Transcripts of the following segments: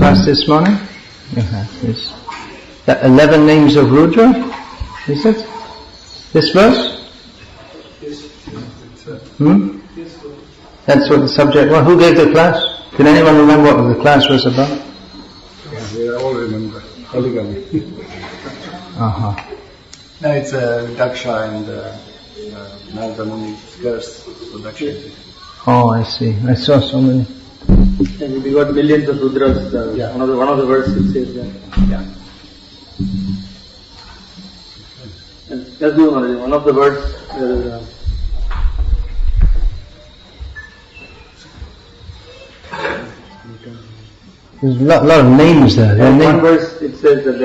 class this morning? You have. Yes. That 11 names of Rudra? Is it? This verse? That's what the subject was. Who gave the class? Can anyone remember what the class was about? Yeah, we all remember. Polygamy. No, it's Daksha and Narada Muni's curse. So Daksha. Oh, I see. I saw so many. And we got millions of Rudras. One of the verses says that. Yeah. Let's do one of the words. There's a lot of names there. One verse it says that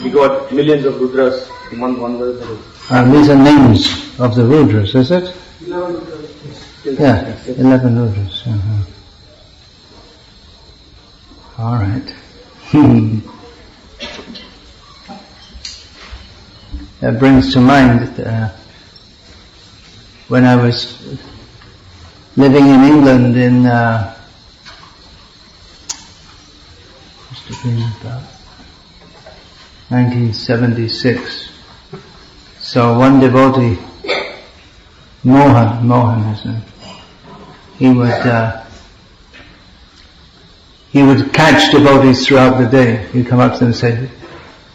we got millions of Rudras. One verse. These are names of the Rudras, is it? 11 Rudras. Yeah, 11 Rudras. All right. That brings to mind when I was living in England in must have been about 1976. So one devotee, Mohan his name, he would catch devotees throughout the day. He'd come up to them and say,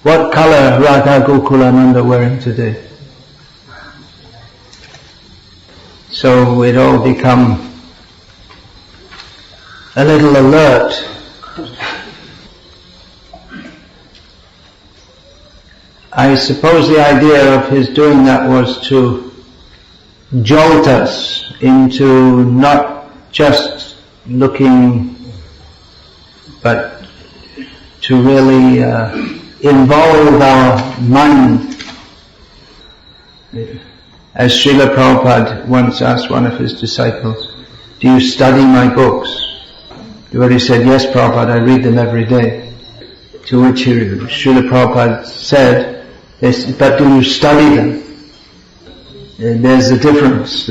"What color Radha Gokulananda wearing today?" So we'd all become a little alert. I suppose the idea of his doing that was to jolt us into not just looking, but to really involve our mind. As Srila Prabhupada once asked one of his disciples, "Do you study my books?" The devotee said, "Yes, Prabhupada, I read them every day." To which Srila Prabhupada said, "But do you study them?" There's a difference.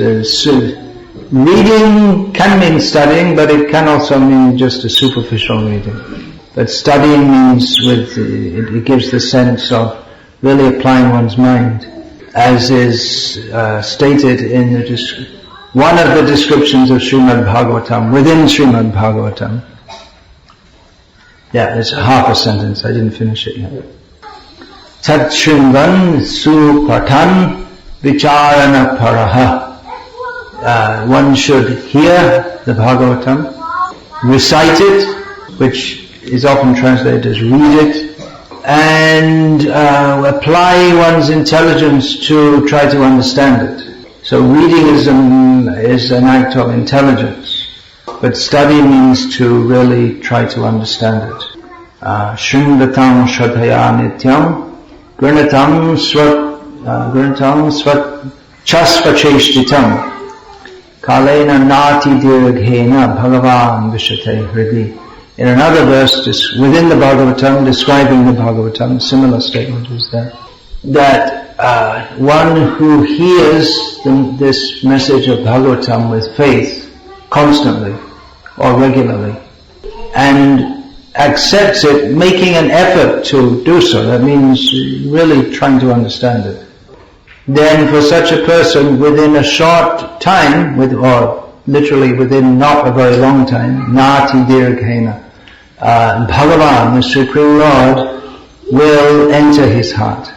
Reading can mean studying, but it can also mean just a superficial reading. But studying means it gives the sense of really applying one's mind, as is stated in one of the descriptions of Srimad Bhagavatam, within Srimad Bhagavatam. Yeah, it's half a sentence, I didn't finish it yet. Tat Shrinvan Supatan Vicharana Paraha. One should hear the Bhagavatam, recite it, which is often translated as read it, and apply one's intelligence to try to understand it. So reading is an act of intelligence, but study means to really try to understand it. Shrinvatam Shraddhaya Nityam Grinatam Svat Chasvacheshtitam Kalena Nati Dirghena Bhagavan Vishate Hridi. In another verse, within the Bhagavatam, describing the Bhagavatam, a similar statement was there, that one who hears this message of Bhagavatam with faith constantly or regularly and accepts it, making an effort to do so, that means really trying to understand it, then for such a person, within a short time, or literally within not a very long time, Nati Dirghena, Bhagavan, the Supreme Lord, will enter his heart.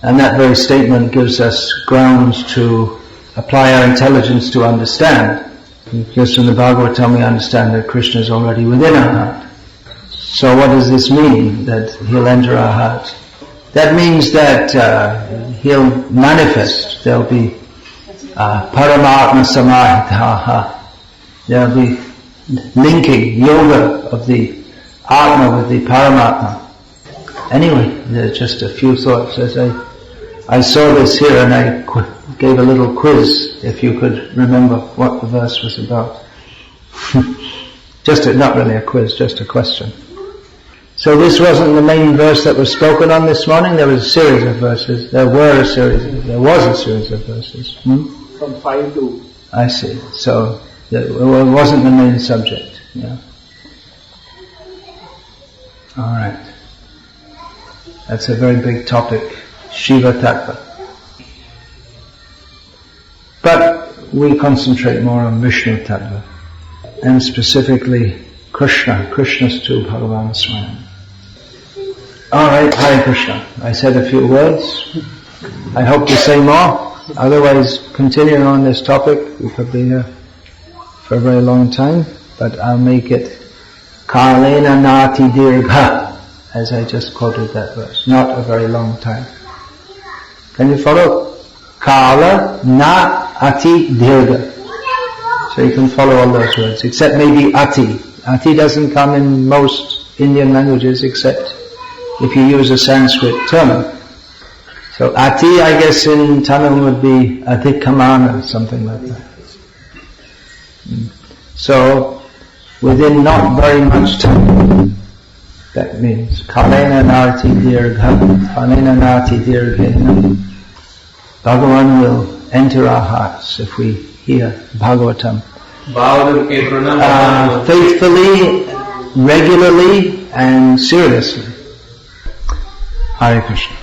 And that very statement gives us grounds to apply our intelligence to understand. Because from the Bhagavatam we understand that Krishna is already within our heart. So what does this mean, that he'll enter our heart? That means that he'll manifest. There'll be Paramatma Samahitaha. There'll be linking, yoga of the Atma with the Paramatma. Anyway, there's just a few thoughts as I saw this here, and I gave a little quiz, if you could remember what the verse was about. Not really a quiz, just a question. So this wasn't the main verse that was spoken on this morning. There was a series of verses. There was a series of verses. From 5 to... I see. So it wasn't the main subject. Yeah. Alright. That's a very big topic, Shiva Tattva. But we concentrate more on Vishnu Tattva, and specifically Krishna's to Bhagavan Swami. Alright, Hare Krishna. I said a few words. I hope to say more. Otherwise, continuing on this topic, we could be here for a very long time, but I'll make it Kalena Nati Dirgha, as I just quoted that verse. Not a very long time. Can you follow? Kala Na Ati Dirgha. So you can follow all those words, except maybe Ati. Ati doesn't come in most Indian languages except if you use a Sanskrit term. So Ati, I guess in Tamil would be Adhikamana, something like that. So, within not very much time, that means Kalena Nati Dirgha, Kalena Nati Dirghena. Bhagavan will enter our hearts if we hear Bhagavatam. Faithfully, regularly, and seriously. Hare Krishna.